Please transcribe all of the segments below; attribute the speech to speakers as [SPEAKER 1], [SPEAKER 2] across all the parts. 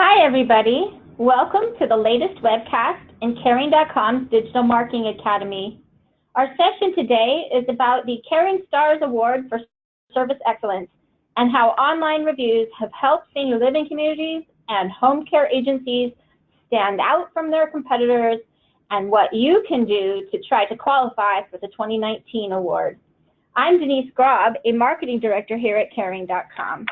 [SPEAKER 1] Hi, everybody. Welcome to the latest webcast in Caring.com's Digital Marketing Academy. Our session today is about the Caring Stars Award for Service Excellence and how online reviews have helped senior living communities and home care agencies stand out from their competitors and what you can do to try to qualify for the 2019 award. I'm Denise Graab, a marketing director here at Caring.com.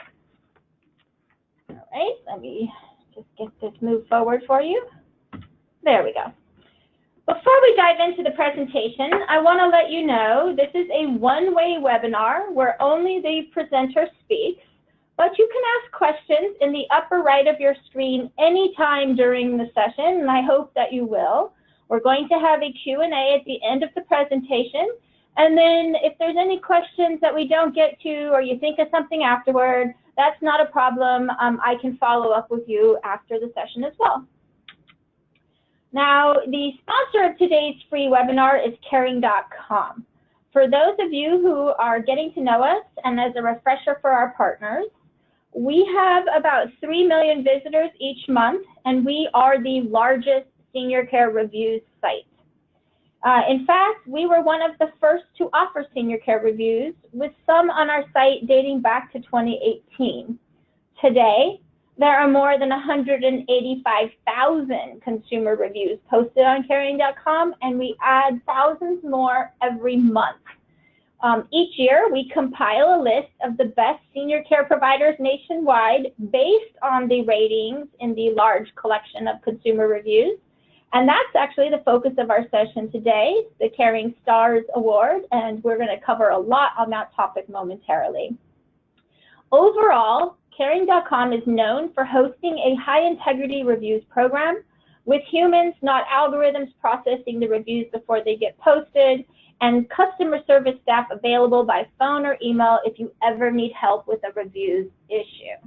[SPEAKER 1] All right, let me just get this moved forward for you. There we go. Before we dive into the presentation, I want to let you know this is a one-way webinar where only the presenter speaks, but you can ask questions in the upper right of your screen anytime during the session, and I hope that you will. We're going to have a Q&A at the end of the presentation, and then if there's any questions that we don't get to or you think of something afterward, that's not a problem. I can follow up with you after the session as well. Now, the sponsor of today's free webinar is Caring.com. For those of you who are getting to know us, and as a refresher for our partners, we have about 3 million visitors each month, and we are the largest senior care reviews site. In fact, we were one of the first to offer senior care reviews, with some on our site dating back to 2018. Today, there are more than 185,000 consumer reviews posted on Caring.com, and we add thousands more every month. Each year, we compile a list of the best senior care providers nationwide based on the ratings in the large collection of consumer reviews. And that's actually the focus of our session today, the Caring Stars Award, and we're going to cover a lot on that topic momentarily. Overall, Caring.com is known for hosting a high-integrity reviews program with humans, not algorithms, processing the reviews before they get posted, and customer service staff available by phone or email if you ever need help with a reviews issue.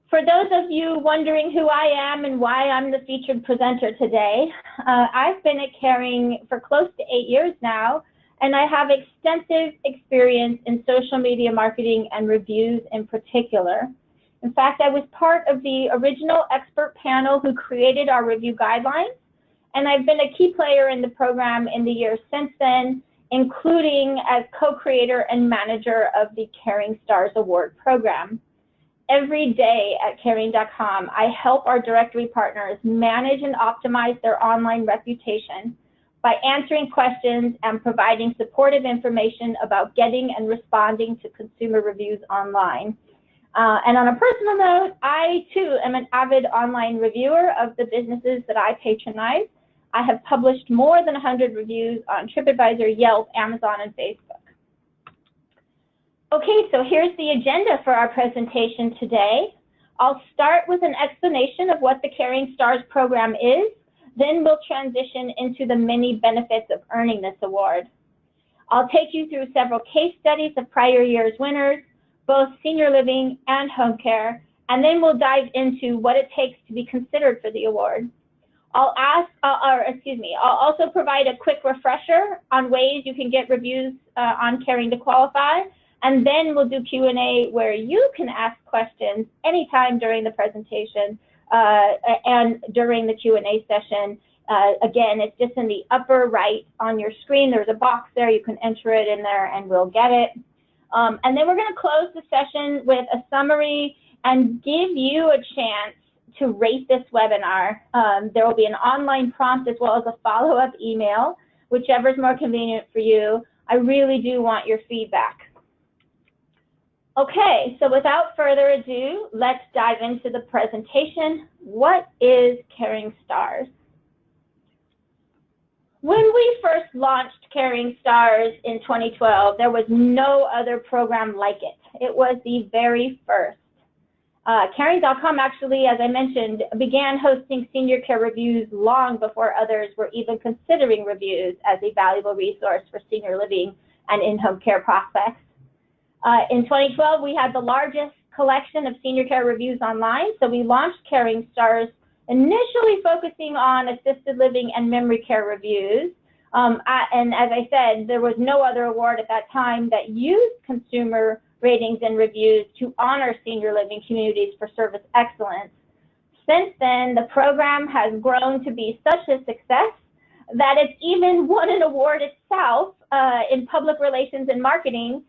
[SPEAKER 1] For those of you wondering who I am and why I'm the featured presenter today, I've been at Caring for close to 8 years now, and I have extensive experience in social media marketing and reviews in particular. In fact, I was part of the original expert panel who created our review guidelines, and I've been a key player in the program in the years since then, including as co-creator and manager of the Caring Stars Award program. Every day at Caring.com, I help our directory partners manage and optimize their online reputation by answering questions and providing supportive information about getting and responding to consumer reviews online. And on a personal note, I too am an avid online reviewer of the businesses that I patronize. I have published more than 100 reviews on TripAdvisor, Yelp, Amazon, and Facebook. Okay, so here's the agenda for our presentation today. I'll start with an explanation of what the Caring Stars program is, then we'll transition into the many benefits of earning this award. I'll take you through several case studies of prior year's winners, both senior living and home care, and then we'll dive into what it takes to be considered for the award. I'll also provide a quick refresher on ways you can get reviews on Caring to qualify. And then we'll do Q&A where you can ask questions anytime during the presentation and during the Q&A session. Again, it's just in the upper right on your screen. There's a box there. You can enter it in there and we'll get it. And then we're going to close the session with a summary and give you a chance to rate this webinar. There will be an online prompt as well as a follow-up email, whichever is more convenient for you. I really do want your feedback. Okay, so without further ado, let's dive into the presentation. What is Caring Stars? When we first launched Caring Stars in 2012, there was no other program like it. It was the very first. Caring.com actually, as I mentioned, began hosting senior care reviews long before others were even considering reviews as a valuable resource for senior living and in-home care prospects. In 2012, we had the largest collection of senior care reviews online, so we launched Caring Stars, initially focusing on assisted living and memory care reviews. And as I said, there was no other award at that time that used consumer ratings and reviews to honor senior living communities for service excellence. Since then, the program has grown to be such a success that it's even won an award itself in public relations and marketing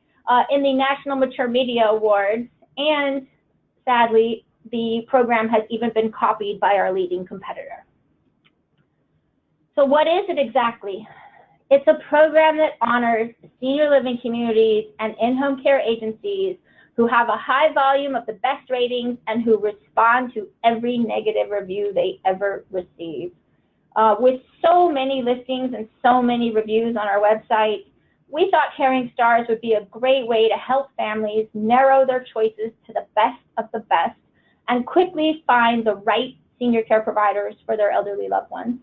[SPEAKER 1] in the National Mature Media Awards, and sadly, the program has even been copied by our leading competitor. So what is it exactly? It's a program that honors senior living communities and in-home care agencies who have a high volume of the best ratings and who respond to every negative review they ever receive. With so many listings and so many reviews on our website, we thought Caring Stars would be a great way to help families narrow their choices to the best of the best and quickly find the right senior care providers for their elderly loved ones.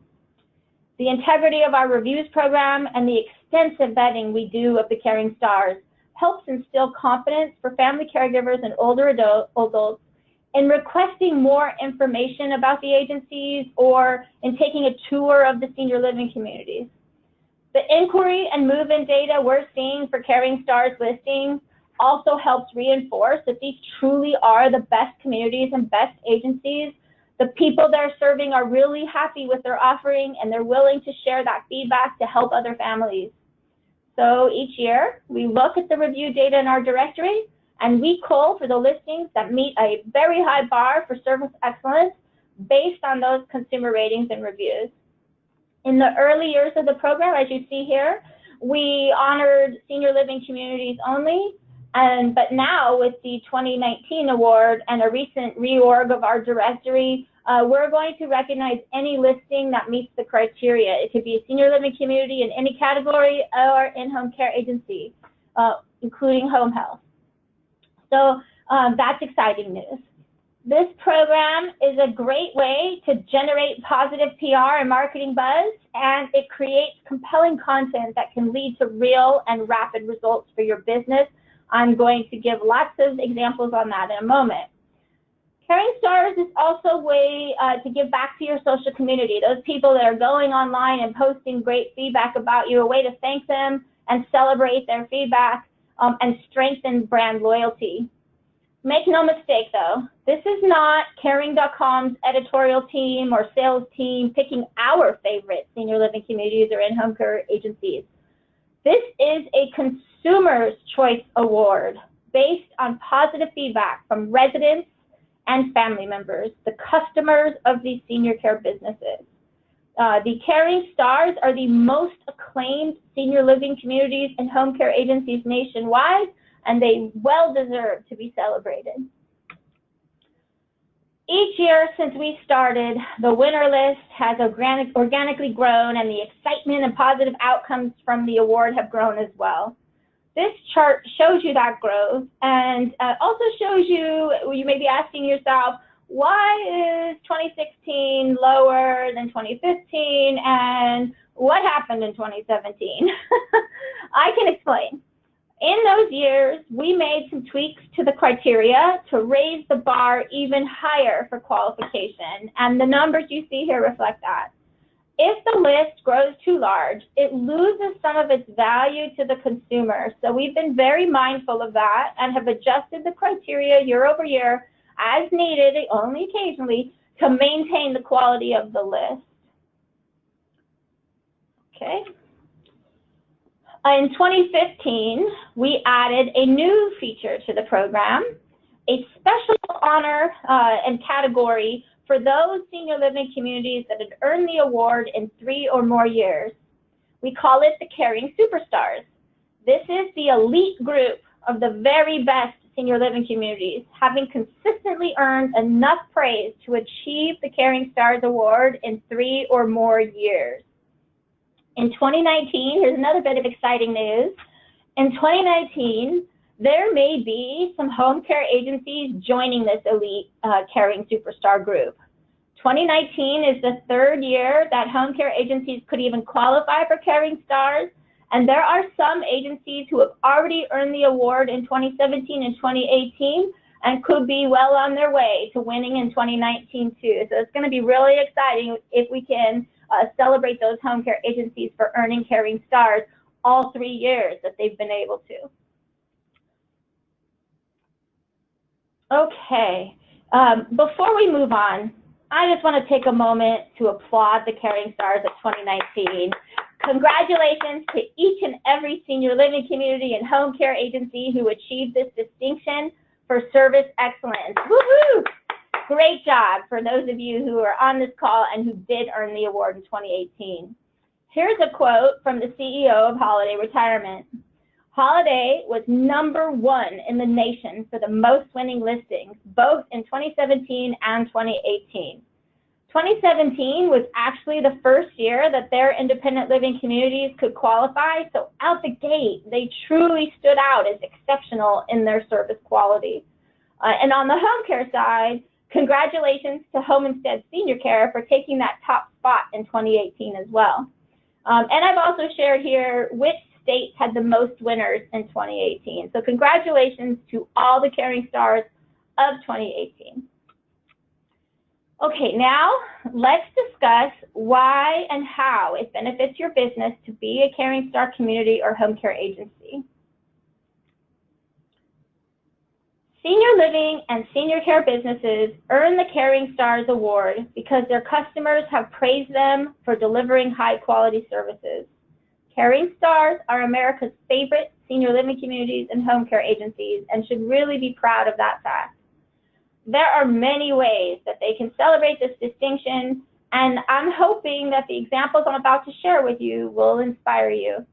[SPEAKER 1] The integrity of our reviews program and the extensive vetting we do of the Caring Stars helps instill confidence for family caregivers and older adults in requesting more information about the agencies or in taking a tour of the senior living communities. The inquiry and move-in data we're seeing for Caring Stars listings also helps reinforce that these truly are the best communities and best agencies. The people they're serving are really happy with their offering and they're willing to share that feedback to help other families. So each year, we look at the review data in our directory and we cull for the listings that meet a very high bar for service excellence based on those consumer ratings and reviews. In the early years of the program, as you see here, we honored senior living communities only, but now with the 2019 award and a recent reorg of our directory, we're going to recognize any listing that meets the criteria. It could be a senior living community in any category or in-home care agency, including home health. So that's exciting news. This program is a great way to generate positive PR and marketing buzz, and it creates compelling content that can lead to real and rapid results for your business. I'm going to give lots of examples on that in a moment. Caring Stars is also a way to give back to your social community, those people that are going online and posting great feedback about you, a way to thank them and celebrate their feedback and strengthen brand loyalty. Make no mistake though, this is not Caring.com's editorial team or sales team picking our favorite senior living communities or in-home care agencies. This is a Consumer's Choice Award based on positive feedback from residents and family members, the customers of these senior care businesses. The Caring Stars are the most acclaimed senior living communities and home care agencies nationwide, and they well deserve to be celebrated. Each year since we started, the winner list has organically grown, and the excitement and positive outcomes from the award have grown as well. This chart shows you that growth and also shows you, you may be asking yourself, why is 2016 lower than 2015 and what happened in 2017? I can explain. In those years, we made some tweaks to the criteria to raise the bar even higher for qualification, and the numbers you see here reflect that. If the list grows too large, it loses some of its value to the consumer. So we've been very mindful of that and have adjusted the criteria year over year as needed, only occasionally, to maintain the quality of the list. Okay. In 2015, we added a new feature to the program, a special honor and category for those senior living communities that had earned the award in 3 or more years. We call it the Caring Superstars. This is the elite group of the very best senior living communities, having consistently earned enough praise to achieve the Caring Stars Award in 3 or more years. In 2019, here's another bit of exciting news. In 2019, there may be some home care agencies joining this elite Caring Superstar group. 2019 is the 3rd year that home care agencies could even qualify for Caring Stars, and there are some agencies who have already earned the award in 2017 and 2018 and could be well on their way to winning in 2019 too. So it's going to be really exciting if we can celebrate those home care agencies for earning Caring Stars all 3 years that they've been able to. Okay, before we move on, I just want to take a moment to applaud the Caring Stars of 2019. Congratulations to each and every senior living community and home care agency who achieved this distinction for service excellence. Woohoo! Great job for those of you who are on this call and who did earn the award in 2018. Here's a quote from the CEO of Holiday Retirement. Holiday was #1 in the nation for the most winning listings, both in 2017 and 2018. 2017 was actually the first year that their independent living communities could qualify, so out the gate, they truly stood out as exceptional in their service quality. And on the home care side, congratulations to Home Instead Senior Care for taking that top spot in 2018 as well. And I've also shared here which states had the most winners in 2018. So congratulations to all the Caring Stars of 2018. Okay, now let's discuss why and how it benefits your business to be a Caring Star community or home care agency. Senior living and senior care businesses earn the Caring Stars Award because their customers have praised them for delivering high-quality services. Caring Stars are America's favorite senior living communities and home care agencies and should really be proud of that fact. There are many ways that they can celebrate this distinction, and I'm hoping that the examples I'm about to share with you will inspire you.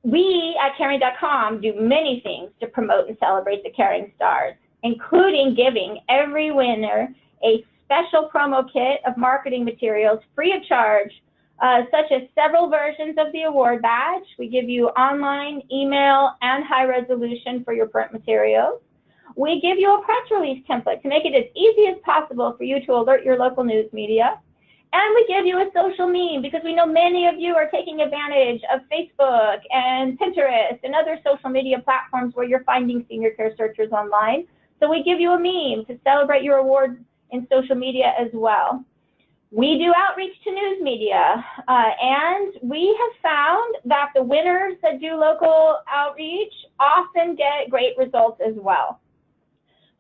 [SPEAKER 1] We at Caring.com do many things to promote and celebrate the Caring Stars, including giving every winner a special promo kit of marketing materials free of charge, such as several versions of the award badge. We give you online, email, and high resolution for your print materials. We give you a press release template to make it as easy as possible for you to alert your local news media. And we give you a social meme because we know many of you are taking advantage of Facebook and Pinterest and other social media platforms where you're finding senior care searchers online. So we give you a meme to celebrate your award in social media as well. We do outreach to news media, and we have found that the winners that do local outreach often get great results as well.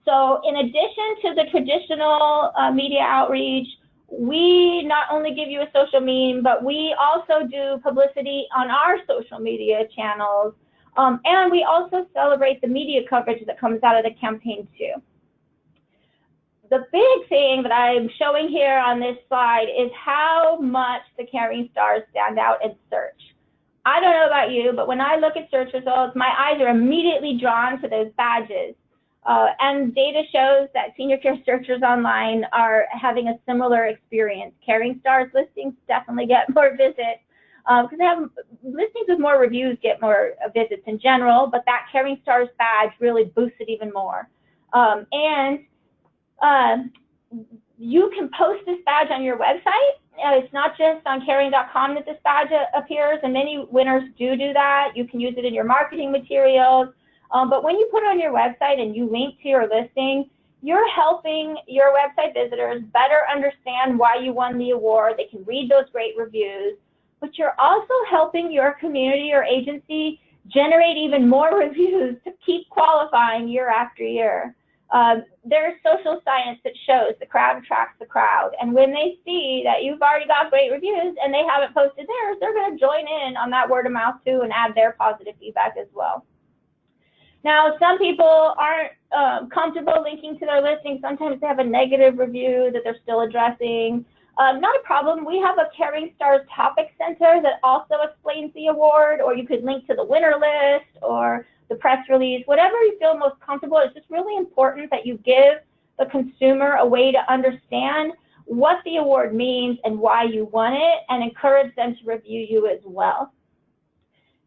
[SPEAKER 1] So in addition to the traditional media outreach, we not only give you a social meme, but we also do publicity on our social media channels, and we also celebrate the media coverage that comes out of the campaign too. The big thing that I'm showing here on this slide is how much the Caring Stars stand out in search. I don't know about you, but when I look at search results, my eyes are immediately drawn to those badges. And data shows that senior care searchers online are having a similar experience. Caring Stars listings definitely get more visits because they have listings with more reviews get more visits in general, but that Caring Stars badge really boosts it even more. You can post this badge on your website. It's not just on Caring.com that this badge appears, and many winners do that. You can use it in your marketing materials. But when you put it on your website and you link to your listing, you're helping your website visitors better understand why you won the award. They can read those great reviews, but you're also helping your community or agency generate even more reviews to keep qualifying year after year. There's social science that shows the crowd attracts the crowd, and when they see that you've already got great reviews and they haven't posted theirs, they're going to join in on that word of mouth too and add their positive feedback as well. Now, some people aren't comfortable linking to their listing. Sometimes they have a negative review that they're still addressing. Not a problem. We have a Caring Stars Topic Center that also explains the award, or you could link to the winner list or the press release, whatever you feel most comfortable. It's just really important that you give the consumer a way to understand what the award means and why you won it, and encourage them to review you as well.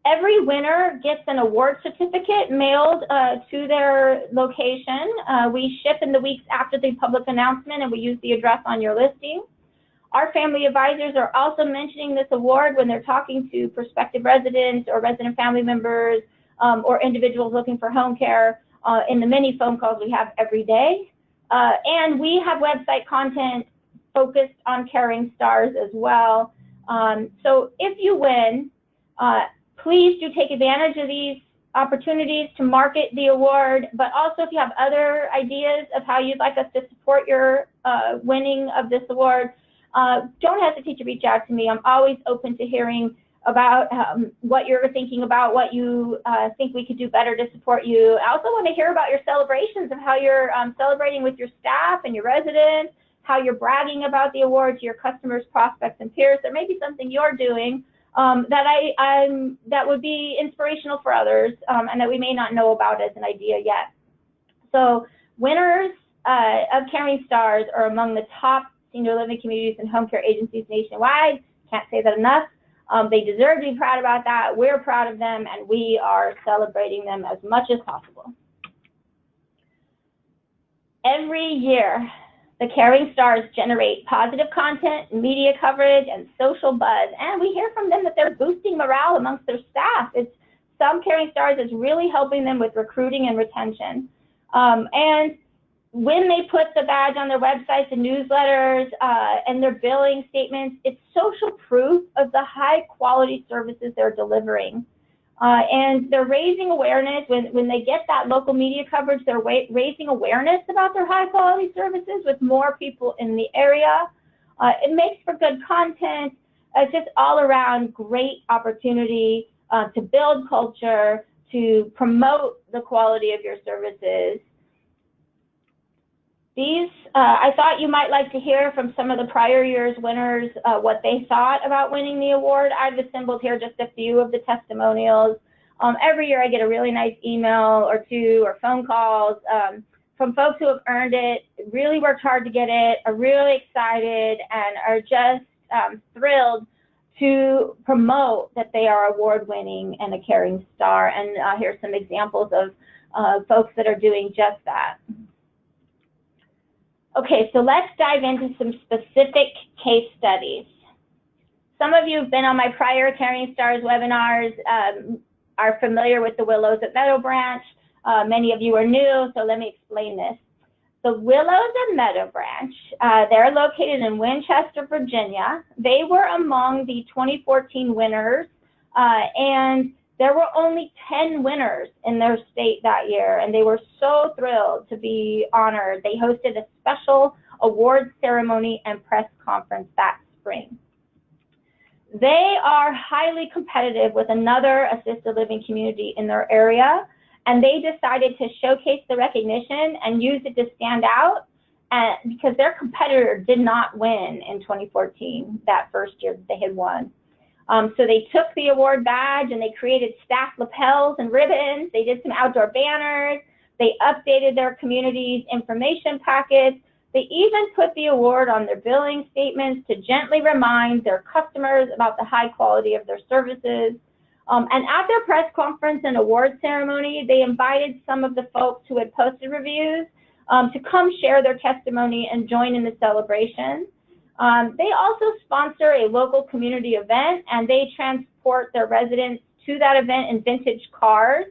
[SPEAKER 1] Every winner gets an award certificate mailed to their location. We ship in the weeks after the public announcement, and we use the address on your listing. Our family advisors are also mentioning this award when they're talking to prospective residents or resident family members or individuals looking for home care in the many phone calls we have every day. And we have website content focused on Caring Stars as well. So if you win, please do take advantage of these opportunities to market the award, but also if you have other ideas of how you'd like us to support your winning of this award, don't hesitate to reach out to me. I'm always open to hearing about what you're thinking about, what you think we could do better to support you. I also want to hear about your celebrations of how you're celebrating with your staff and your residents, how you're bragging about the award to your customers, prospects, and peers. There may be something you're doing that would be inspirational for others and that we may not know about as an idea yet. So winners of Caring Stars are among the top senior living communities and home care agencies nationwide. Can't say that enough. They deserve to be proud about that. We're proud of them, and we are celebrating them as much as possible. Every year, the Caring Stars generate positive content, media coverage, and social buzz, and we hear from them that they're boosting morale amongst their staff. Some Caring Stars is really helping them with recruiting and retention. And when they put the badge on their websites and newsletters and their billing statements, it's social proof of the high quality services they're delivering. And they're raising awareness. When they get that local media coverage, they're raising awareness about their high quality services with more people in the area. It makes for good content. It's just all around great opportunity to build culture, to promote the quality of your services. I thought you might like to hear from some of the prior year's winners what they thought about winning the award. I've assembled here just a few of the testimonials. Every year I get a really nice email or two or phone calls from folks who have earned it, really worked hard to get it, are really excited, and are just thrilled to promote that they are award-winning and a Caring Star. And here's some examples of folks that are doing just that. Okay, so let's dive into some specific case studies. Some of you have been on my prior Caring Stars webinars, are familiar with the Willows at Meadow Branch. Many of you are new, so let me explain this. The Willows at Meadow Branch, they're located in Winchester, Virginia. They were among the 2014 winners, and there were only 10 winners in their state that year, and they were so thrilled to be honored. They hosted a special awards ceremony and press conference that spring. They are highly competitive with another assisted living community in their area, and they decided to showcase the recognition and use it to stand out because their competitor did not win in 2014, that first year that they had won. So they took the award badge and they created staff lapels and ribbons. They did some outdoor banners. They updated their community's information packets. They even put the award on their billing statements to gently remind their customers about the high quality of their services. And at their press conference and award ceremony, they invited some of the folks who had posted reviews to come share their testimony and join in the celebration. They also sponsor a local community event, and they transport their residents to that event in vintage cars.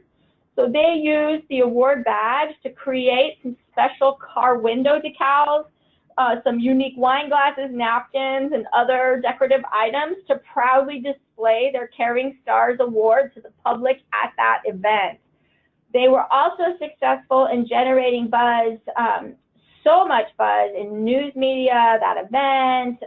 [SPEAKER 1] So they use the award badge to create some special car window decals, some unique wine glasses, napkins, and other decorative items to proudly display their Caring Stars Award to the public at that event. They were also successful in generating buzz, so much buzz in news media, that event,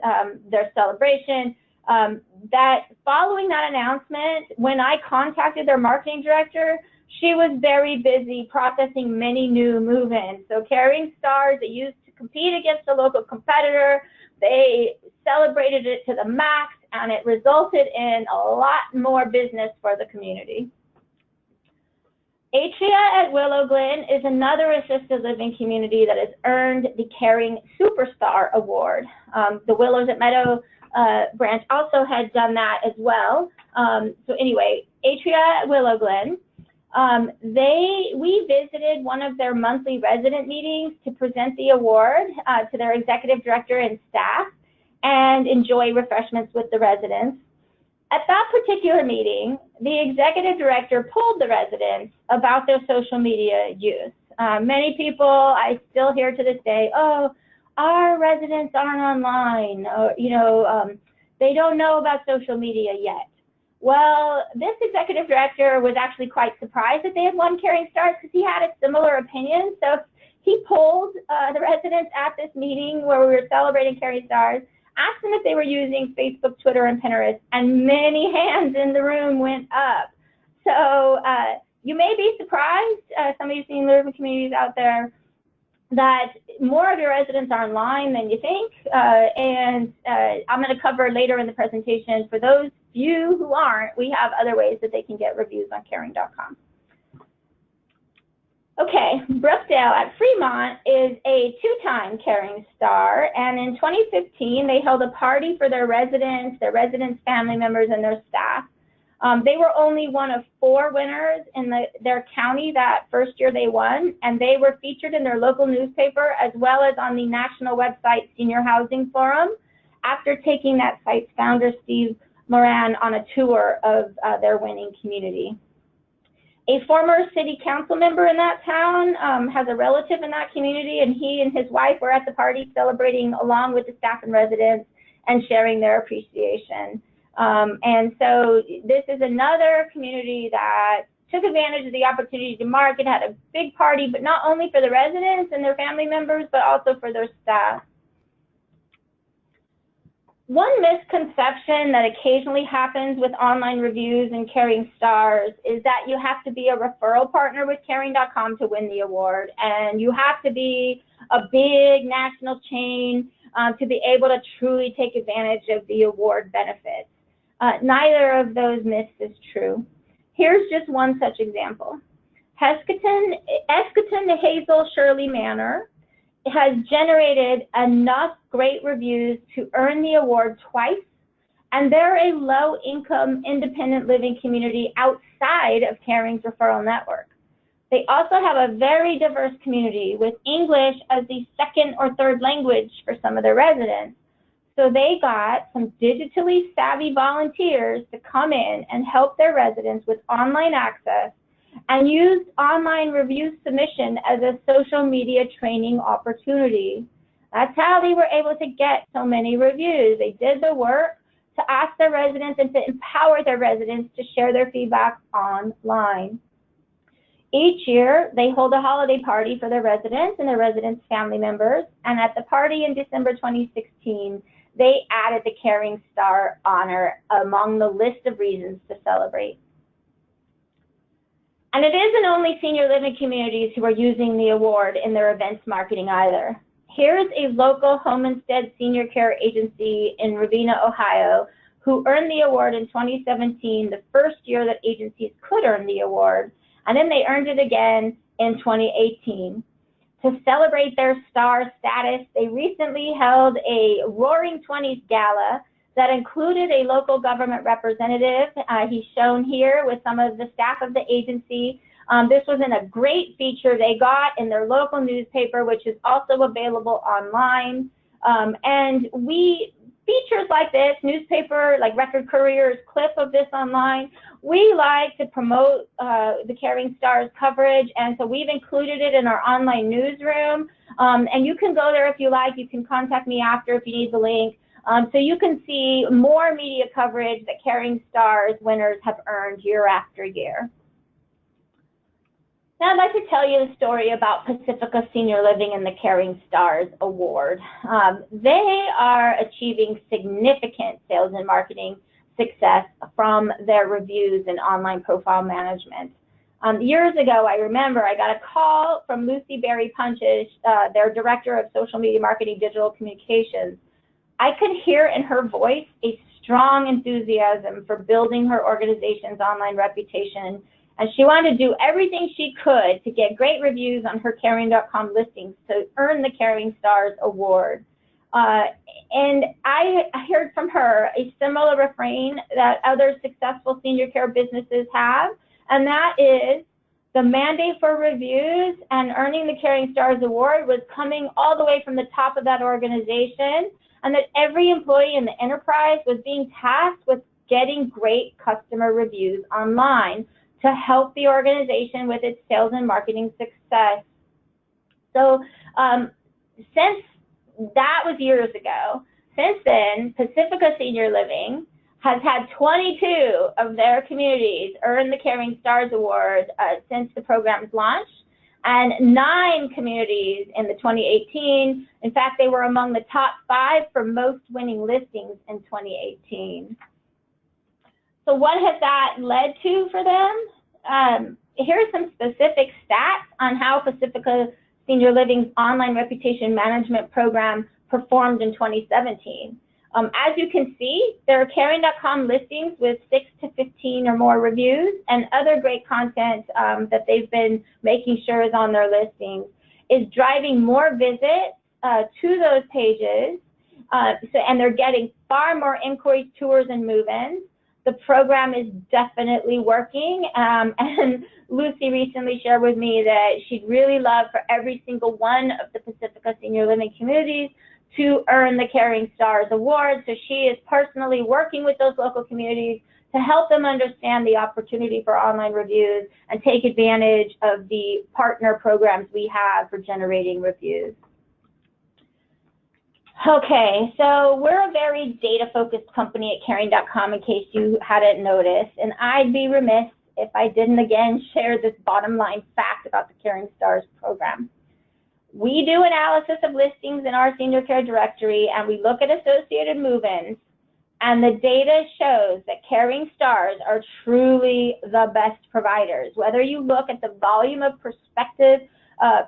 [SPEAKER 1] their celebration, that following that announcement, when I contacted their marketing director, she was very busy processing many new move-ins. So Caring Stars, they used to compete against a local competitor. They celebrated it to the max, and it resulted in a lot more business for the community. Atria at Willow Glen is another assisted living community that has earned the Caring Superstar Award. The Willows at Meadow Branch also had done that as well. So anyway, Atria at Willow Glen, we visited one of their monthly resident meetings to present the award to their executive director and staff and enjoy refreshments with the residents. At that particular meeting, the executive director pulled the residents about their social media use. Many people, I still hear to this day, oh, our residents aren't online, or, they don't know about social media yet. Well, this executive director was actually quite surprised that they had won Caring Stars because he had a similar opinion. So he polled the residents at this meeting where we were celebrating Caring Stars, asked them if they were using Facebook, Twitter, and Pinterest, and many hands in the room went up. So you may be surprised, some of you senior living communities out there, that more of your residents are online than you think, and I'm going to cover later in the presentation, for those few who aren't, we have other ways that they can get reviews on caring.com. Okay, Brookdale at Fremont is a 2-time Caring Star, and in 2015 they held a party for their residents, family members, and their staff. They were only one of 4 winners in their county that first year they won, and they were featured in their local newspaper as well as on the national website Senior Housing Forum after taking that site's founder, Steve Moran, on a tour of their winning community. A former city council member in that town has a relative in that community, and he and his wife were at the party celebrating along with the staff and residents and sharing their appreciation. And so this is another community that took advantage of the opportunity to market, had a big party, but not only for the residents and their family members, but also for their staff. One misconception that occasionally happens with online reviews and Caring Stars is that you have to be a referral partner with Caring.com to win the award, and you have to be a big national chain to be able to truly take advantage of the award benefits. Neither of those myths is true. Here's just one such example. Escoton Hazel Shirley Manor has generated enough great reviews to earn the award twice, and they're a low-income independent living community outside of Caring's referral network. They also have a very diverse community with English as the 2nd or 3rd language for some of their residents. So they got some digitally savvy volunteers to come in and help their residents with online access and used online review submission as a social media training opportunity. That's how they were able to get so many reviews. They did the work to ask their residents and to empower their residents to share their feedback online. Each year, they hold a holiday party for their residents and their residents' family members, and at the party in December 2016, they added the Caring Star honor among the list of reasons to celebrate. And it isn't only senior living communities who are using the award in their events marketing either. Here's a local home instead senior care agency in Ravenna, Ohio, who earned the award in 2017, the first year that agencies could earn the award, and then they earned it again in 2018. To celebrate their star status, they recently held a Roaring 20s gala that included a local government representative. He's shown here with some of the staff of the agency. This was in a great feature they got in their local newspaper, which is also available online. And features like this, newspaper, like Record Courier's clip of this online, we like to promote the Caring Stars coverage, and so we've included it in our online newsroom. And you can go there if you like. You can contact me after if you need the link. So you can see more media coverage that Caring Stars winners have earned year after year. Now I'd like to tell you the story about Pacifica Senior Living and the Caring Stars Award. They are achieving significant sales and marketing success from their reviews and online profile management. Years ago, I remember I got a call from Lucy Berry Punchish, their Director of Social Media Marketing Digital Communications. I could hear in her voice a strong enthusiasm for building her organization's online reputation, and she wanted to do everything she could to get great reviews on her Caring.com listings to earn the Caring Stars Award. And I heard from her a similar refrain that other successful senior care businesses have, and that is the mandate for reviews and earning the Caring Stars Award was coming all the way from the top of that organization, and that every employee in the enterprise was being tasked with getting great customer reviews online to help the organization with its sales and marketing success. So since that was years ago, since then, Pacifica Senior Living has had 22 of their communities earn the Caring Stars Award since the program's launch, and 9 communities in the 2018. In fact, they were among the top 5 for most winning listings in 2018. So what has that led to for them? Here are some specific stats on how Pacifica Senior Living's online reputation management program performed in 2017. As you can see, there are Caring.com listings with 6 to 15 or more reviews, and other great content that they've been making sure is on their listings is driving more visits to those pages, and they're getting far more inquiries, tours, and move-ins. The program is definitely working, and Lucy recently shared with me that she'd really love for every single one of the Pacifica Senior Living communities to earn the Caring Stars Award. So she is personally working with those local communities to help them understand the opportunity for online reviews and take advantage of the partner programs we have for generating reviews. Okay, so we're a very data-focused company at Caring.com, in case you hadn't noticed, and I'd be remiss if I didn't again share this bottom line fact about the Caring Stars program. We do analysis of listings in our senior care directory, and we look at associated move-ins, and the data shows that Caring Stars are truly the best providers. Whether you look at the volume of prospective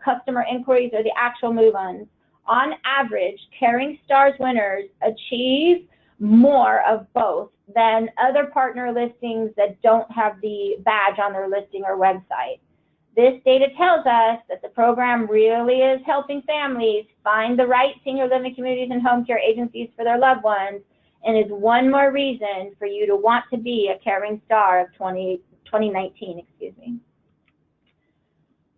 [SPEAKER 1] customer inquiries or the actual move-ins, on average, Caring Stars winners achieve more of both than other partner listings that don't have the badge on their listing or website. This data tells us that the program really is helping families find the right senior living communities and home care agencies for their loved ones, and is one more reason for you to want to be a Caring Star of 2019.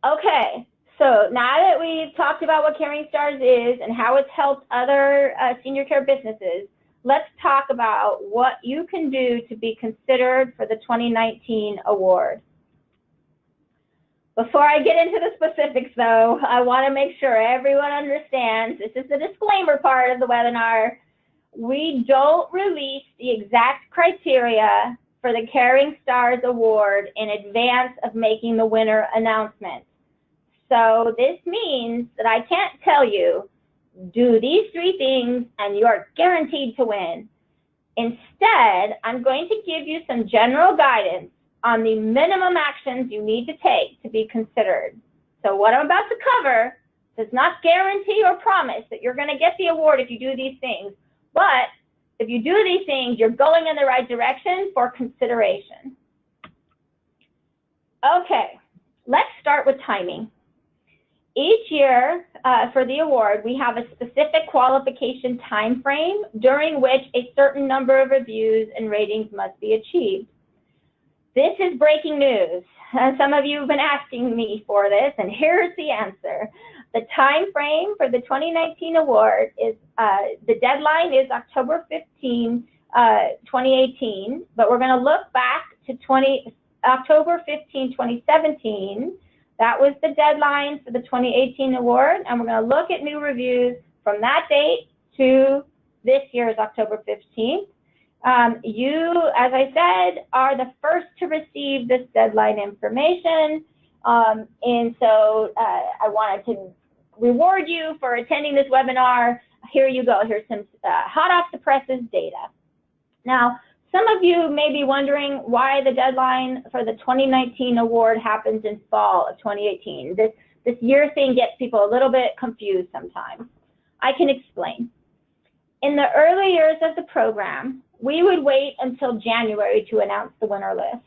[SPEAKER 1] Okay, so now that we've talked about what Caring Stars is and how it's helped other senior care businesses, let's talk about what you can do to be considered for the 2019 award. Before I get into the specifics, though, I want to make sure everyone understands, this is the disclaimer part of the webinar, we don't release the exact criteria for the Caring Stars Award in advance of making the winner announcement. So this means that I can't tell you, do these 3 things and you're guaranteed to win. Instead, I'm going to give you some general guidance on the minimum actions you need to take to be considered. So what I'm about to cover does not guarantee or promise that you're going to get the award if you do these things, but if you do these things, you're going in the right direction for consideration. Okay, let's start with timing. Each year for the award, we have a specific qualification time frame during which a certain number of reviews and ratings must be achieved. This is breaking news. Some of you have been asking me for this, and here's the answer. The time frame for the 2019 award is, the deadline is October 15, 2018, but we're going to look back to October 15, 2017. That was the deadline for the 2018 award, and we're going to look at new reviews from that date to this year's October 15th. You, as I said, are the first to receive this deadline information, and so I wanted to reward you for attending this webinar. Here you go. Here's some hot off the presses data. Now, some of you may be wondering why the deadline for the 2019 award happens in fall of 2018. This year thing gets people a little bit confused sometimes. I can explain. In the early years of the program, we would wait until January to announce the winner list.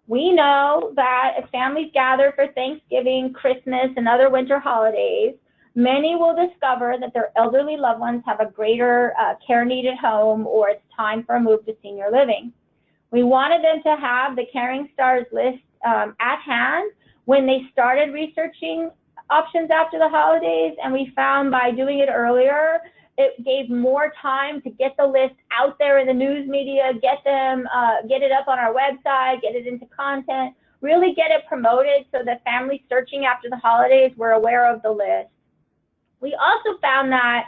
[SPEAKER 1] We know that if families gather for Thanksgiving, Christmas, and other winter holidays, many will discover that their elderly loved ones have a greater care need at home, or it's time for a move to senior living. We wanted them to have the Caring Stars list at hand when they started researching options after the holidays, and we found by doing it earlier, it gave more time to get the list out there in the news media, get it up on our website, get it into content, really get it promoted so that families searching after the holidays were aware of the list. We also found that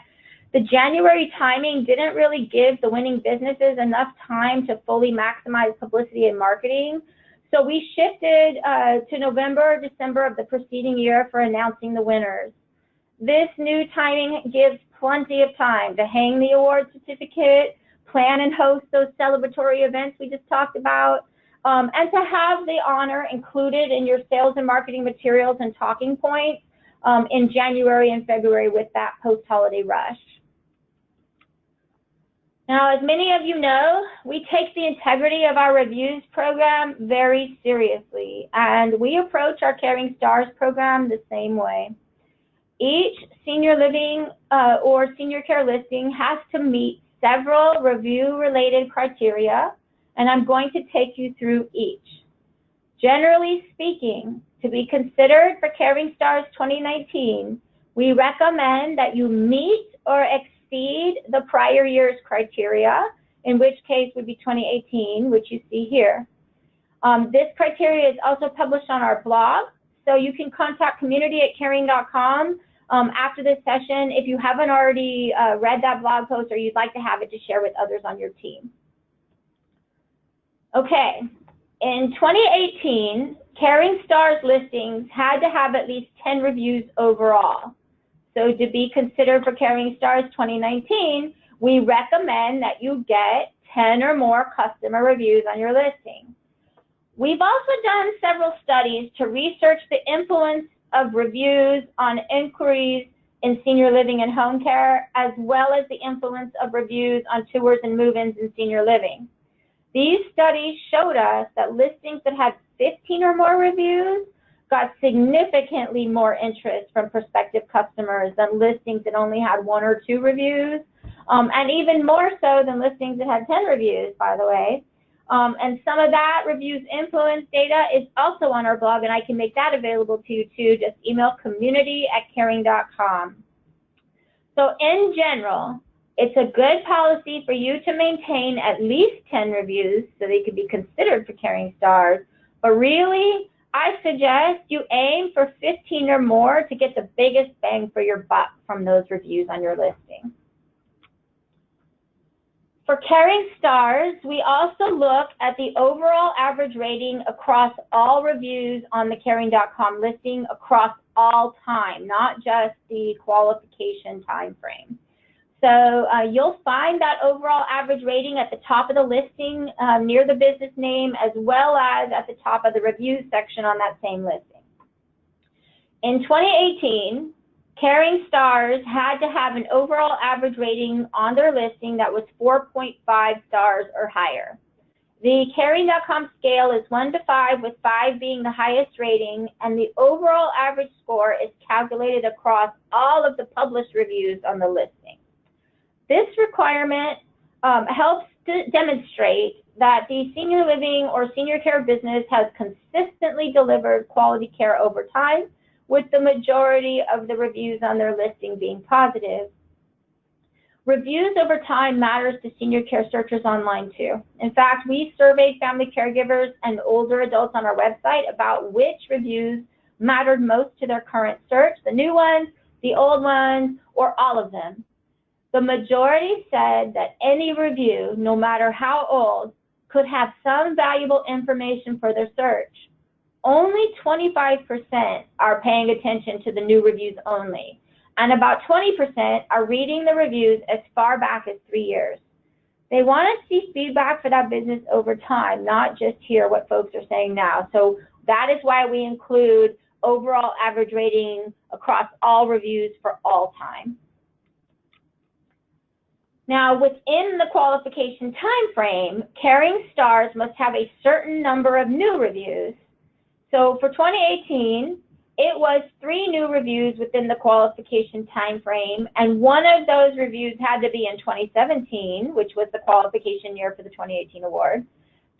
[SPEAKER 1] The January timing didn't really give the winning businesses enough time to fully maximize publicity and marketing. So we shifted to November or December of the preceding year for announcing the winners. This new timing gives plenty of time to hang the award certificate, plan and host those celebratory events we just talked about, and to have the honor included in your sales and marketing materials and talking points in January and February with that post-holiday rush. Now, as many of you know, we take the integrity of our reviews program very seriously, and we approach our Caring Stars program the same way. Each senior living or senior care listing has to meet several review-related criteria, and I'm going to take you through each. Generally speaking, to be considered for Caring Stars 2019, we recommend that you meet or exceed the prior year's criteria, in which case would be 2018, which you see here. This criteria is also published on our blog, so you can contact community@caring.com after this session if you haven't already read that blog post or you'd like to have it to share with others on your team. Okay, in 2018, Caring Stars listings had to have at least 10 reviews overall. So to be considered for Caring Stars 2019, we recommend that you get 10 or more customer reviews on your listing. We've also done several studies to research the influence of reviews on inquiries in senior living and home care, as well as the influence of reviews on tours and move-ins in senior living. These studies showed us that listings that had 15 or more reviews got significantly more interest from prospective customers than listings that only had 1 or 2 reviews, and even more so than listings that had 10 reviews, by the way. And some of that reviews influence data is also on our blog, and I can make that available to you too. Just email community@caring.com. So in general, it's a good policy for you to maintain at least 10 reviews so they can be considered for Caring Stars, but really, I suggest you aim for 15 or more to get the biggest bang for your buck from those reviews on your listing. For Caring Stars, we also look at the overall average rating across all reviews on the caring.com listing across all time, not just the qualification time frame. So you'll find that overall average rating at the top of the listing near the business name, as well as at the top of the reviews section on that same listing. In 2018, Caring Stars had to have an overall average rating on their listing that was 4.5 stars or higher. The Caring.com scale is 1 to 5, with 5 being the highest rating, and the overall average score is calculated across all of the published reviews on the listing. This requirement helps to demonstrate that the senior living or senior care business has consistently delivered quality care over time, with the majority of the reviews on their listing being positive. Reviews over time matters to senior care searchers online too. In fact, we surveyed family caregivers and older adults on our website about which reviews mattered most to their current search, the new ones, the old ones, or all of them. The majority said that any review, no matter how old, could have some valuable information for their search. Only 25% are paying attention to the new reviews only, and about 20% are reading the reviews as far back as 3 years. They want to see feedback for that business over time, not just hear what folks are saying now. So that is why we include overall average rating across all reviews for all time. Now, within the qualification time frame, Caring Stars must have a certain number of new reviews. So for 2018, it was 3 new reviews within the qualification time frame, and one of those reviews had to be in 2017, which was the qualification year for the 2018 award.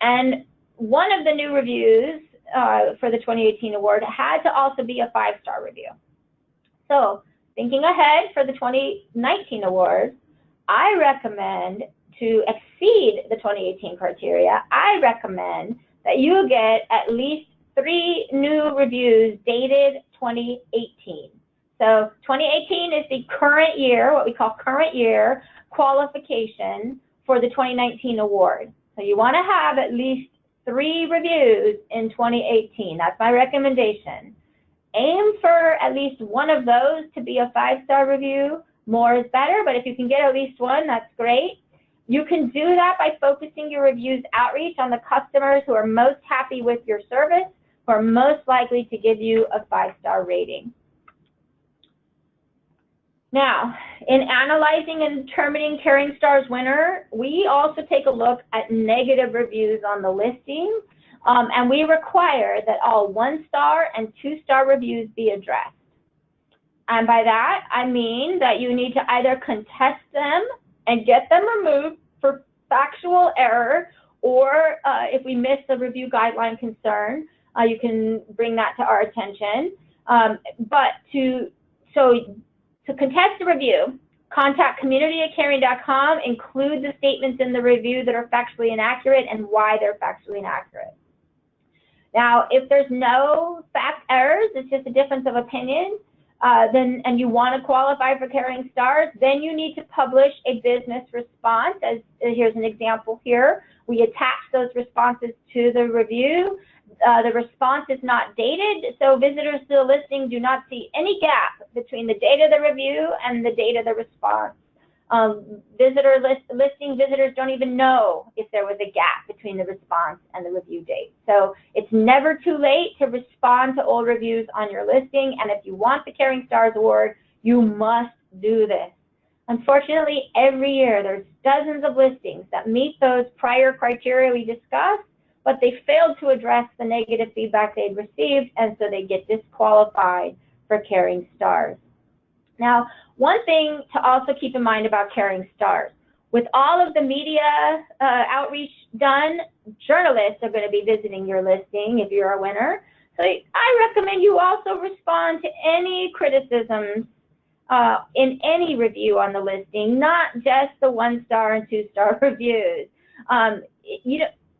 [SPEAKER 1] And one of the new reviews for the 2018 award had to also be a 5-star review. So thinking ahead for the 2019 award, I recommend to exceed the 2018 criteria. I recommend that you get at least 3 new reviews dated 2018. So 2018 is the current year, what we call current year qualification for the 2019 award. So you want to have at least 3 reviews in 2018. That's my recommendation. Aim for at least one of those to be a 5-star review. More is better, but if you can get at least one, that's great. You can do that by focusing your reviews outreach on the customers who are most happy with your service, who are most likely to give you a 5-star rating. Now, in analyzing and determining Caring Stars winner, we also take a look at negative reviews on the listing, and we require that all 1-star and 2-star reviews be addressed. And by that, I mean that you need to either contest them and get them removed for factual error, or if we miss a review guideline concern, you can bring that to our attention. To contest a review, contact community@caring.com, include the statements in the review that are factually inaccurate and why they're factually inaccurate. Now, if there's no fact errors, it's just a difference of opinion, and you want to qualify for Caring Stars, then you need to publish a business response. Here's an example here. We attach those responses to the review. The response is not dated, so visitors to the listing do not see any gap between the date of the review and the date of the response. Listing visitors don't even know if there was a gap between the response and the review date. So it's never too late to respond to old reviews on your listing, and if you want the Caring Stars Award, you must do this. Unfortunately, every year there's dozens of listings that meet those prior criteria we discussed, but they failed to address the negative feedback they'd received, and so they get disqualified for Caring Stars. Now, one thing to also keep in mind about Caring Stars, with all of the media outreach done, journalists are going to be visiting your listing if you're a winner. So I recommend you also respond to any criticisms in any review on the listing, not just the 1-star and 2-star reviews.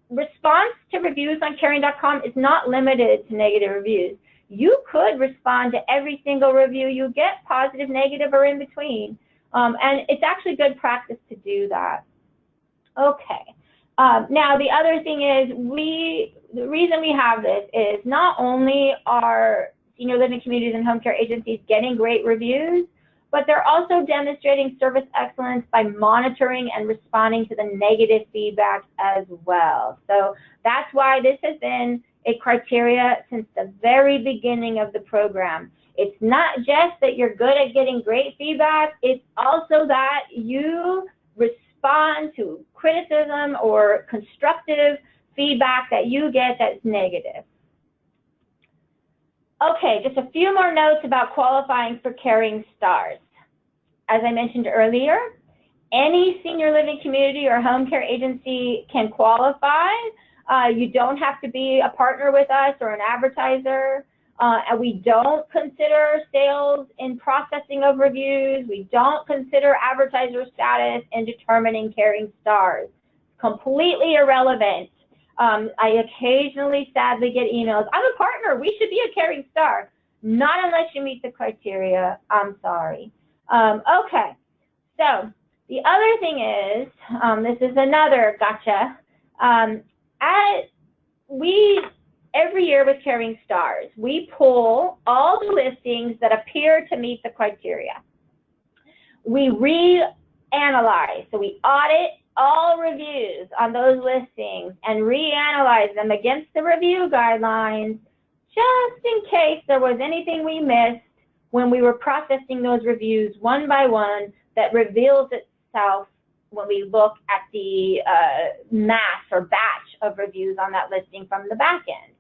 [SPEAKER 1] Response to reviews on Caring.com is not limited to negative reviews. You could respond to every single review you get, positive, negative, or in between. And it's actually good practice to do that. Okay. Now, the other thing is, the reason we have this is not only are senior living communities and home care agencies getting great reviews, but they're also demonstrating service excellence by monitoring and responding to the negative feedback as well. So that's why this has been a criteria since the very beginning of the program. It's not just that you're good at getting great feedback, it's also that you respond to criticism or constructive feedback that you get that's negative. Okay, just a few more notes about qualifying for Caring Stars. As I mentioned earlier, any senior living community or home care agency can qualify. You don't have to be a partner with us or an advertiser. And we don't consider sales in processing of reviews. We don't consider advertiser status in determining Caring Stars. Completely irrelevant. I occasionally, sadly, get emails, I'm a partner, we should be a Caring Star. Not unless you meet the criteria, I'm sorry. Okay, so the other thing is, this is another gotcha. Every year with Caring Stars, we pull all the listings that appear to meet the criteria. We reanalyze, so we audit all reviews on those listings and reanalyze them against the review guidelines, just in case there was anything we missed when we were processing those reviews one by one that reveals itself when we look at the mass or batch of reviews on that listing from the back end.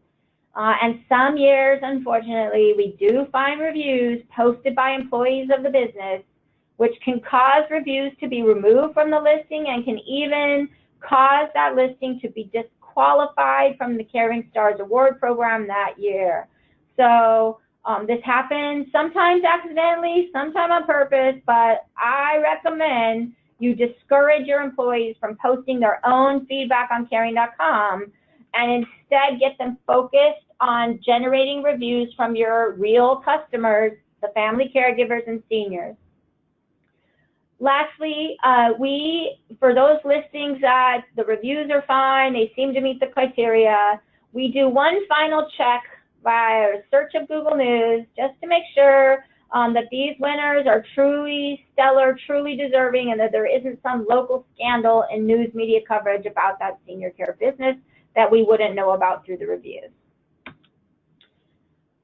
[SPEAKER 1] And some years, unfortunately, we do find reviews posted by employees of the business which can cause reviews to be removed from the listing and can even cause that listing to be disqualified from the Caring Stars Award program that year. So this happens sometimes accidentally, sometimes on purpose, but I recommend you discourage your employees from posting their own feedback on Caring.com and instead get them focused on generating reviews from your real customers the family caregivers and seniors. Lastly, for those listings that the reviews are fine, they seem to meet the criteria, we do one final check via a search of Google News just to make sure that these winners are truly stellar, truly deserving, and that there isn't some local scandal in news media coverage about that senior care business that we wouldn't know about through the reviews.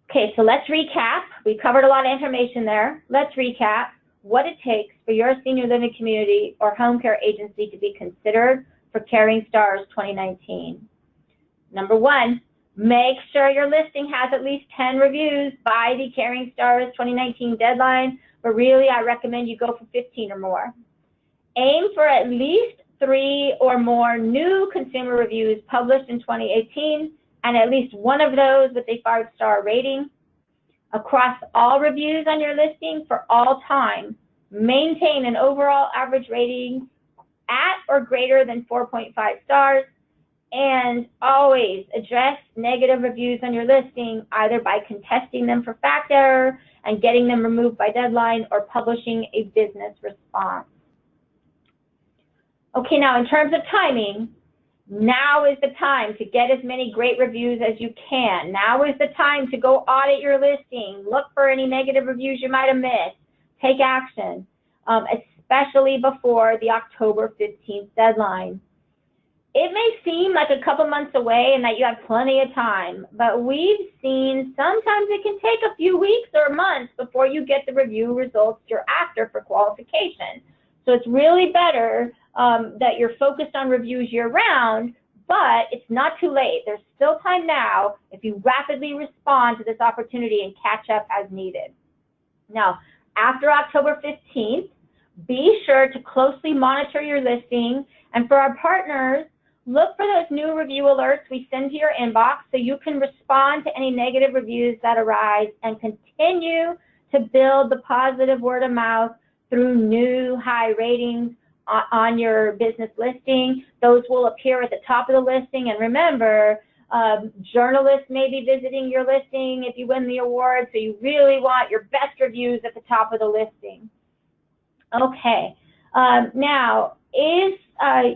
[SPEAKER 1] Okay, so let's recap. We covered a lot of information there. Let's recap what it takes for your senior living community or home care agency to be considered for Caring Stars 2019. Number one, make sure your listing has at least 10 reviews by the Caring Stars 2019 deadline, but really I recommend you go for 15 or more. Aim for at least 3 or more new consumer reviews published in 2018, and at least one of those with a 5-star rating. Across all reviews on your listing for all time, maintain an overall average rating at or greater than 4.5 stars, and always address negative reviews on your listing either by contesting them for fact error and getting them removed by deadline or publishing a business response. Okay, now in terms of timing, now is the time to get as many great reviews as you can. Now is the time to go audit your listing, look for any negative reviews you might have missed, take action, especially before the October 15th deadline. It may seem like a couple months away and that you have plenty of time, but we've seen sometimes it can take a few weeks or months before you get the review results you're after for qualification. So it's really better that you're focused on reviews year-round, but it's not too late. There's still time now if you rapidly respond to this opportunity and catch up as needed. Now, after October 15th, be sure to closely monitor your listing, and for our partners, look for those new review alerts we send to your inbox so you can respond to any negative reviews that arise and continue to build the positive word of mouth through new high ratings on your business listing. Those will appear at the top of the listing. And remember, journalists may be visiting your listing if you win the award, so you really want your best reviews at the top of the listing. Okay, now, if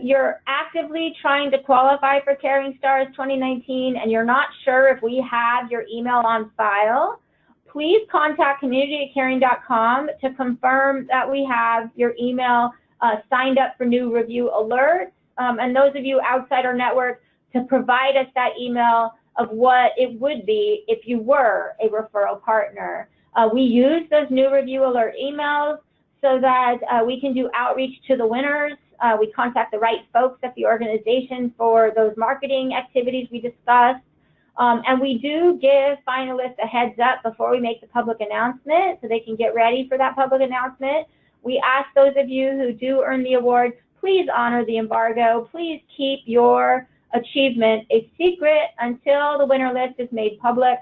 [SPEAKER 1] you're actively trying to qualify for Caring Stars 2019 and you're not sure if we have your email on file, please contact community@caring.com to confirm that we have your email signed up for new review alerts, and those of you outside our network to provide us that email of what it would be if you were a referral partner. We use those new review alert emails so that we can do outreach to the winners. We contact the right folks at the organization for those marketing activities we discussed. And we do give finalists a heads up before we make the public announcement so they can get ready for that public announcement. We ask those of you who do earn the award, please honor the embargo. Please keep your achievement a secret until the winner list is made public.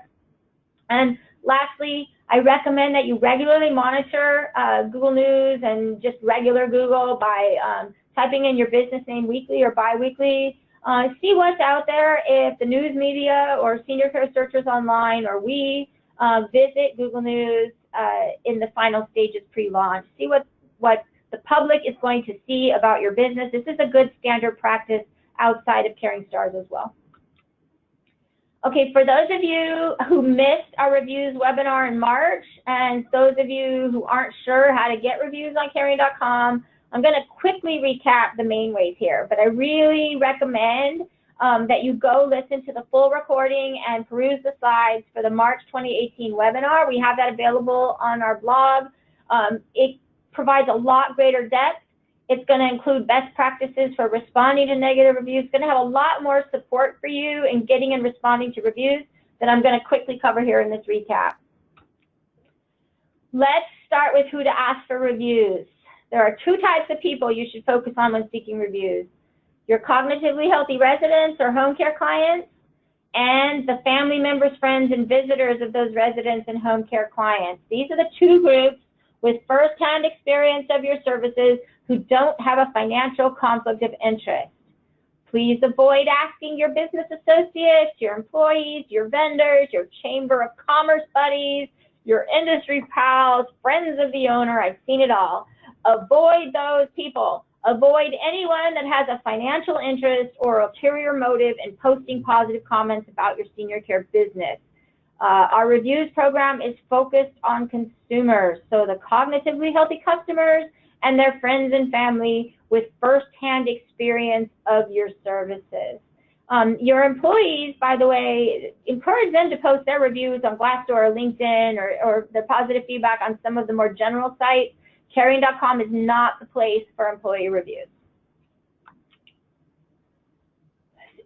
[SPEAKER 1] And lastly, I recommend that you regularly monitor Google News and just regular Google by typing in your business name weekly or bi-weekly. See what's out there. If the news media or senior care searchers online or we visit Google News in the final stages pre-launch, see what the public is going to see about your business. This is a good standard practice outside of Caring Stars as well. Okay, for those of you who missed our reviews webinar in March, and those of you who aren't sure how to get reviews on Caring.com, I'm going to quickly recap the main ways here, but I really recommend that you go listen to the full recording and peruse the slides for the March 2018 webinar. We have that available on our blog. It provides a lot greater depth. It's going to include best practices for responding to negative reviews. It's going to have a lot more support for you in getting and responding to reviews that I'm going to quickly cover here in this recap. Let's start with who to ask for reviews. There are 2 types of people you should focus on when seeking reviews: your cognitively healthy residents or home care clients, and the family members, friends, and visitors of those residents and home care clients. These are the 2 groups with first-hand experience of your services who don't have a financial conflict of interest. Please avoid asking your business associates, your employees, your vendors, your Chamber of Commerce buddies, your industry pals, friends of the owner. I've seen it all. Avoid those people. Avoid anyone that has a financial interest or ulterior motive in posting positive comments about your senior care business. Our reviews program is focused on consumers, so the cognitively healthy customers and their friends and family with firsthand experience of your services. Your employees, by the way, encourage them to post their reviews on Glassdoor or LinkedIn or their positive feedback on some of the more general sites. Caring.com is not the place for employee reviews.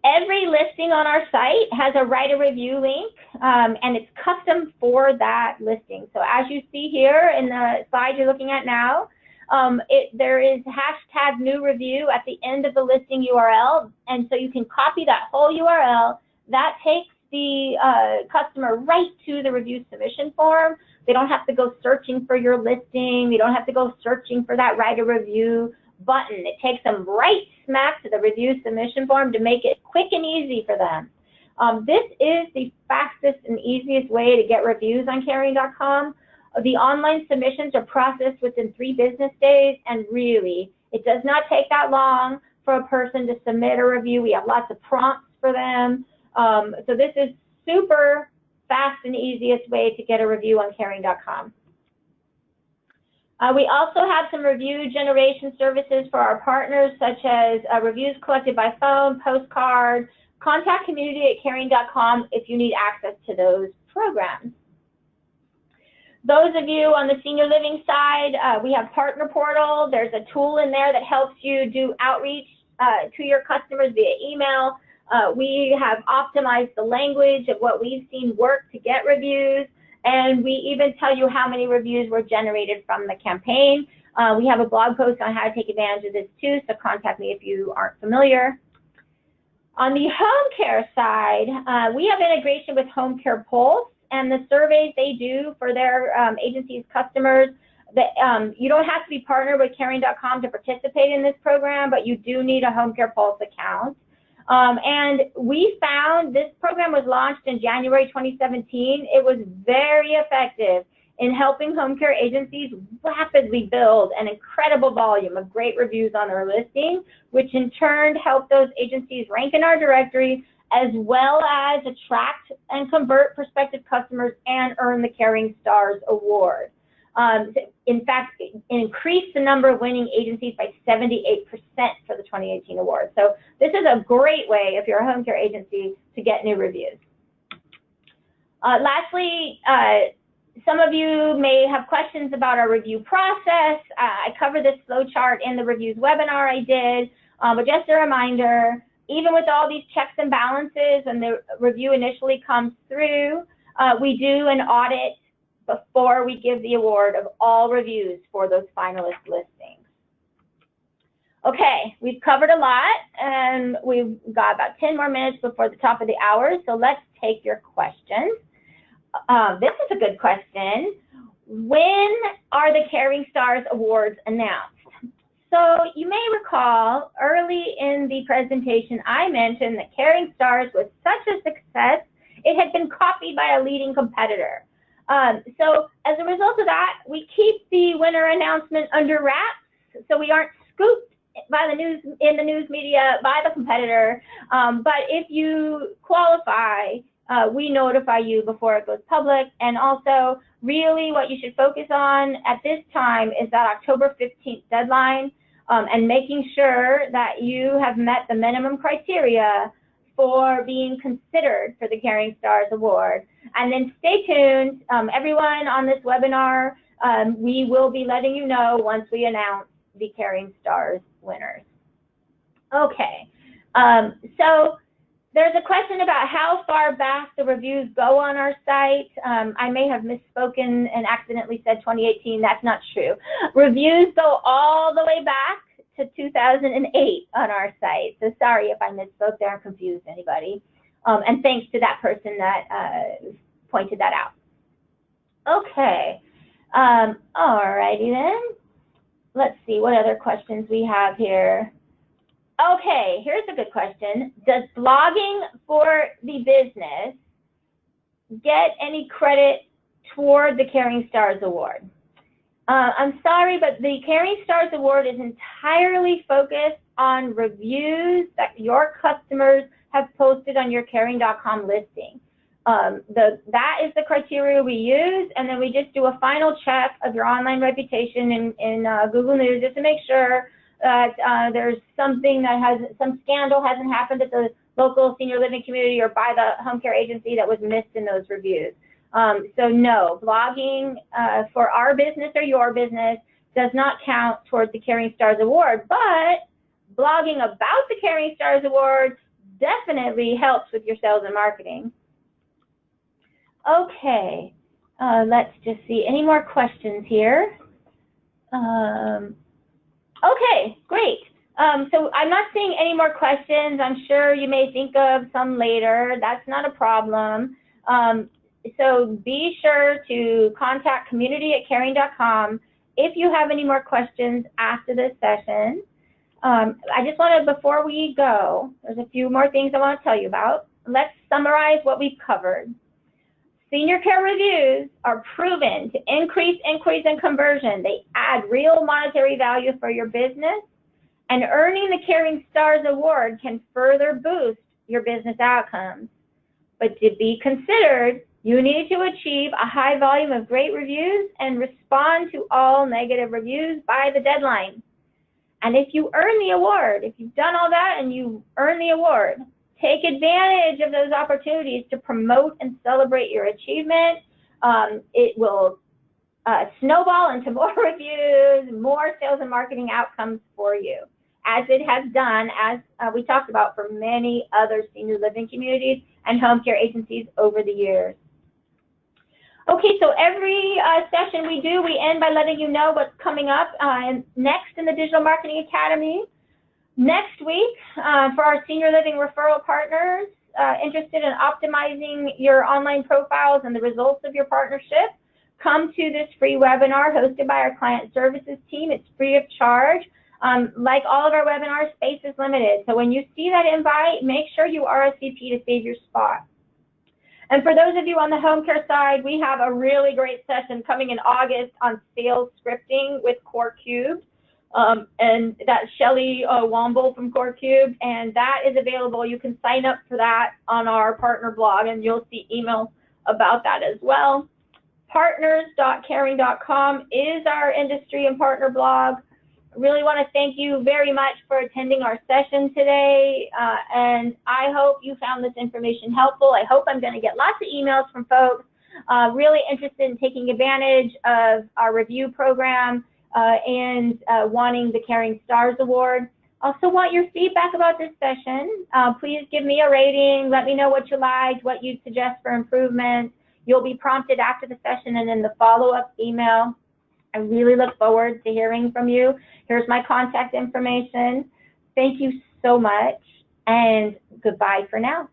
[SPEAKER 1] Every listing on our site has a write a review link, and it's custom for that listing. So as you see here in the slide you're looking at now, there is hashtag new review at the end of the listing URL, and so you can copy that whole URL. That takes the customer right to the review submission form. They don't have to go searching for your listing. They don't have to go searching for that write a review button. It takes them right smack to the review submission form to make it quick and easy for them. This is the fastest and easiest way to get reviews on Caring.com. The online submissions are processed within 3 business days, and really, it does not take that long for a person to submit a review. We have lots of prompts for them. So this is super fast and easiest way to get a review on Caring.com. We also have some review generation services for our partners, such as reviews collected by phone, postcard. Contact community@caring.com if you need access to those programs. Those of you on the senior living side, we have Partner Portal. There's a tool in there that helps you do outreach to your customers via email. We have optimized the language of what we've seen work to get reviews, and we even tell you how many reviews were generated from the campaign. We have a blog post on how to take advantage of this too, so contact me if you aren't familiar. On the home care side, we have integration with Homecare Pulse and the surveys they do for their agency's customers. You don't have to be partnered with Caring.com to participate in this program, but you do need a Homecare Pulse account. And we found this program was launched in January 2017. It was very effective in helping home care agencies rapidly build an incredible volume of great reviews on their listing, which in turn helped those agencies rank in our directory, as well as attract and convert prospective customers and earn the Caring Stars Award. In fact, it increased the number of winning agencies by 78% for the 2018 award. So this is a great way, if you're a home care agency, to get new reviews. Lastly, some of you may have questions about our review process. I covered this flow chart in the reviews webinar I did, but just a reminder, even with all these checks and balances and the review initially comes through, we do an audit before we give the award of all reviews for those finalist listings. Okay, we've covered a lot, and we've got about 10 more minutes before the top of the hour, so let's take your questions. This is a good question. When are the Caring Stars Awards announced? So you may recall early in the presentation, I mentioned that Caring Stars was such a success, it had been copied by a leading competitor. So as a result of that, we keep the winner announcement under wraps, so we aren't scooped by the news in the news media by the competitor. But if you qualify, we notify you before it goes public. And also, really what you should focus on at this time is that October 15th deadline, and making sure that you have met the minimum criteria for being considered for the Caring Stars Award. And then stay tuned, everyone on this webinar, we will be letting you know once we announce the Caring Stars winners. Okay, so there's a question about how far back the reviews go on our site. I may have misspoken and accidentally said 2018, that's not true. Reviews go all the way back to 2008 on our site. So sorry if I misspoke there and confused anybody. And thanks to that person that pointed that out. Okay, alrighty then. Let's see what other questions we have here. Okay, here's a good question. Does blogging for the business get any credit toward the Caring Stars Award. I'm sorry, but the Caring Stars Award is entirely focused on reviews that your customers have posted on your caring.com listing. That is the criteria we use, and then we just do a final check of your online reputation in Google News just to make sure that there's something that some scandal hasn't happened at the local senior living community or by the home care agency that was missed in those reviews. So no, blogging for our business or your business does not count towards the Caring Stars Award, but blogging about the Caring Stars Award definitely helps with your sales and marketing. Okay, let's just see, any more questions here? Okay, great. So I'm not seeing any more questions. I'm sure you may think of some later. That's not a problem. So be sure to contact community@caring.com if you have any more questions after this session. I just want to, before we go, there's a few more things I want to tell you about. Let's summarize what we've covered. Senior care reviews are proven to increase inquiries and conversion. They add real monetary value for your business, and earning the Caring Stars Award can further boost your business outcomes. But to be considered, you need to achieve a high volume of great reviews and respond to all negative reviews by the deadline. And if you earn the award, if you've done all that and you earn the award, take advantage of those opportunities to promote and celebrate your achievement. It will snowball into more reviews, more sales and marketing outcomes for you, as it has done, as we talked about, for many other senior living communities and home care agencies over the years. Okay, so every session we do, we end by letting you know what's coming up next in the Digital Marketing Academy. Next week, for our senior living referral partners interested in optimizing your online profiles and the results of your partnership, come to this free webinar hosted by our client services team. It's free of charge. Like all of our webinars, space is limited. So when you see that invite, make sure you RSVP to save your spot. And for those of you on the home care side, we have a really great session coming in August on sales scripting with Core Cubed. And that's Shirley Womble from Core Cubed, and that is available. You can sign up for that on our partner blog, and you'll see emails about that as well. Partners.caring.com is our industry and partner blog. I really want to thank you very much for attending our session today, and I hope you found this information helpful. I hope I'm going to get lots of emails from folks really interested in taking advantage of our review program and wanting the Caring Stars Award. Also want your feedback about this session. Please give me a rating. Let me know what you liked, what you'd suggest for improvement. You'll be prompted after the session and in the follow-up email. I really look forward to hearing from you. Here's my contact information. Thank you so much, and goodbye for now.